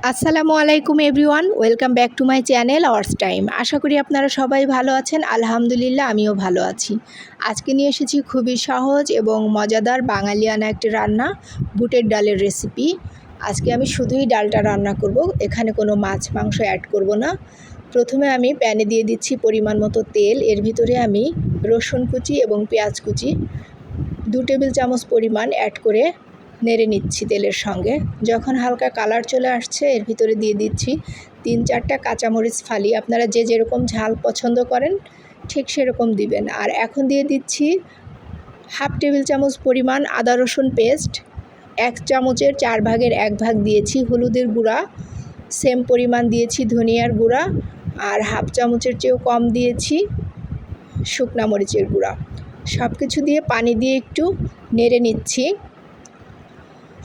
আসসালামু আলাইকুম everyone, welcome back to my channel ours time. আশা করি আপনারা সবাই ভালো আছেন। আলহামদুলিল্লাহ, আমিও ভালো আছি। আজকে নিয়ে এসেছি খুবই সহজ এবং মজাদার বাঙালিয়ানা একটি রান্না, বুটের ডালের রেসিপি। আজকে আমি শুধুই ডালটা রান্না করব, এখানে কোনো মাছ মাংস অ্যাড করব না। প্রথমে আমি প্যানে দিয়ে দিচ্ছি পরিমাণ মতো তেল। এর ভিতরে আমি রসুন কুচি এবং পেঁয়াজ কুচি 2 টেবিল চামচ পরিমাণ অ্যাড করে নেড়ে নিচ্ছি তেলের সঙ্গে। যখন হালকা কালার চলে আসছে, এর ভিতরে দিয়ে দিচ্ছি 3-4টা কাঁচামরিচ ফালি। আপনারা যে যেরকম ঝাল পছন্দ করেন ঠিক সেরকম দিবেন। আর এখন দিয়ে দিচ্ছি 1/2 টেবিল চামচ পরিমাণ আদা রসুন পেস্ট। 1 চামচের 4 ভাগের 1 ভাগ দিয়েছি হলুদের গুঁড়া, সেম পরিমাণ দিয়েছি ধনিয়ার গুঁড়া, আর 1/2 চামচের চেয়েও কম দিয়েছি শুকনা মরিচের গুঁড়া। সব কিছু দিয়ে পানি দিয়ে একটু নেড়ে নিচ্ছি।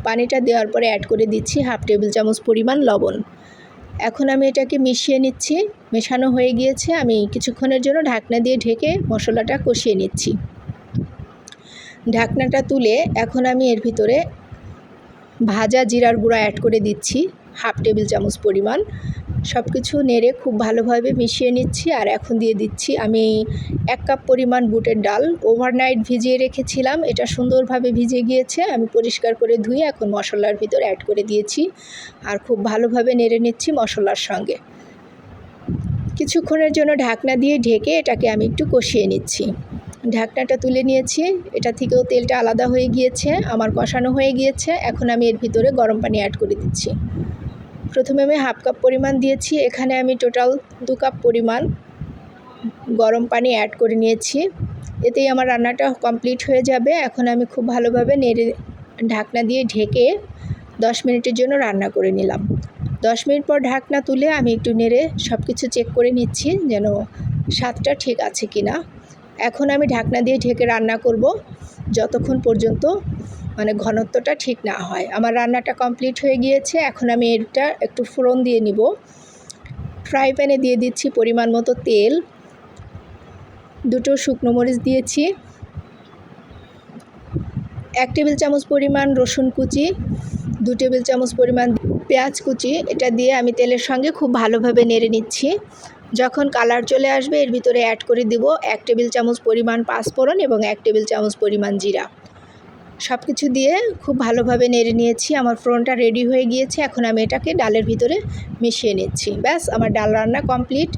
পানিটা দেওয়ার পরে অ্যাড করে দিচ্ছি 1/2 টেবিল চামচ পরিমাণ লবণ। এখন আমি এটাকে মিশিয়ে নিচ্ছি। মেশানো হয়ে গিয়েছে, আমি কিছুক্ষণের জন্য ঢাকনা দিয়ে ঢেকে মশলাটা কষিয়ে নিচ্ছি। ঢাকনাটা তুলে এখন আমি এর ভিতরে ভাজা জিরার গুঁড়া অ্যাড করে দিচ্ছি 1/2 টেবিল চামচ পরিমাণ। সব কিছু নেড়ে খুব ভালোভাবে মিশিয়ে নিচ্ছি। আর এখন দিয়ে দিচ্ছি আমি 1 কাপ পরিমাণ বুটের ডাল। ওভারনাইট ভিজিয়ে রেখেছিলাম, এটা সুন্দরভাবে ভিজে গিয়েছে। আমি পরিষ্কার করে ধুয়ে এখন মশলার ভিতর অ্যাড করে দিয়েছি আর খুব ভালোভাবে নেড়ে নিচ্ছি মশলার সঙ্গে। কিছুক্ষণের জন্য ঢাকনা দিয়ে ঢেকে এটাকে আমি একটু কষিয়ে নিচ্ছি। ঢাকনাটা তুলে নিয়েছি, এটা থেকেও তেলটা আলাদা হয়ে গিয়েছে, আমার কষানো হয়ে গিয়েছে। এখন আমি এর ভিতরে গরম পানি অ্যাড করে দিচ্ছি। প্রথমে আমি 1/2 কাপ পরিমাণ দিয়েছি, এখানে আমি টোটাল 2 কাপ পরিমাণ গরম পানি অ্যাড করে নিয়েছি। এতেই আমার রান্নাটা কমপ্লিট হয়ে যাবে। এখন আমি খুব ভালোভাবে নেড়ে ঢাকনা দিয়ে ঢেকে 10 মিনিটের জন্য রান্না করে নিলাম। 10 মিনিট পর ঢাকনা তুলে আমি একটু নেড়ে সব কিছু চেক করে নিচ্ছি যেন স্বাদটা ঠিক আছে কি না। এখন আমি ঢাকনা দিয়ে ঢেকে রান্না করব যতক্ষণ পর্যন্ত ঘনত্বটা ঠিক না হয়। আমার রান্নাটা কমপ্লিট হয়ে গিয়েছে। এখন আমি এটা একটু ফোড়ন দিয়ে নিব। ফ্রাই প্যানে দিয়ে দিচ্ছি পরিমাণ মতো তেল, 2টো শুকনো মরিচ দিয়েছি, 1 টেবিল চামচ পরিমাণ রসুন কুচি, 2 টেবিল চামচ পরিমাণ পেঁয়াজ কুচি। এটা দিয়ে আমি তেলের সঙ্গে খুব ভালোভাবে নেড়ে নিচ্ছি। যখন কালার চলে আসবে এর ভিতরে অ্যাড করে দিব 1 টেবিল চামচ পরিমাণ পাঁচফোড়ন এবং 1 টেবিল চামচ পরিমাণ জিরা। সব কিছু দিয়ে খুব ভালোভাবে নেড়ে নিয়েছি। আমার ফোড়নটা রেডি হয়ে গিয়েছে। এখন আমি এটাকে ডালের ভিতরে মিশিয়ে নিচ্ছি। ব্যাস, আমার ডাল রান্না কমপ্লিট।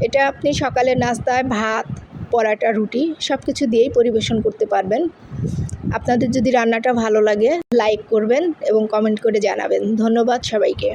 এটা আপনি সকালের নাস্তায় ভাত, পরাটা, রুটি সব কিছু দিয়েই পরিবেশন করতে পারবেন। আপনাদের যদি রান্নাটা ভালো লাগে লাইক করবেন এবং কমেন্ট করে জানাবেন। ধন্যবাদ সবাইকে।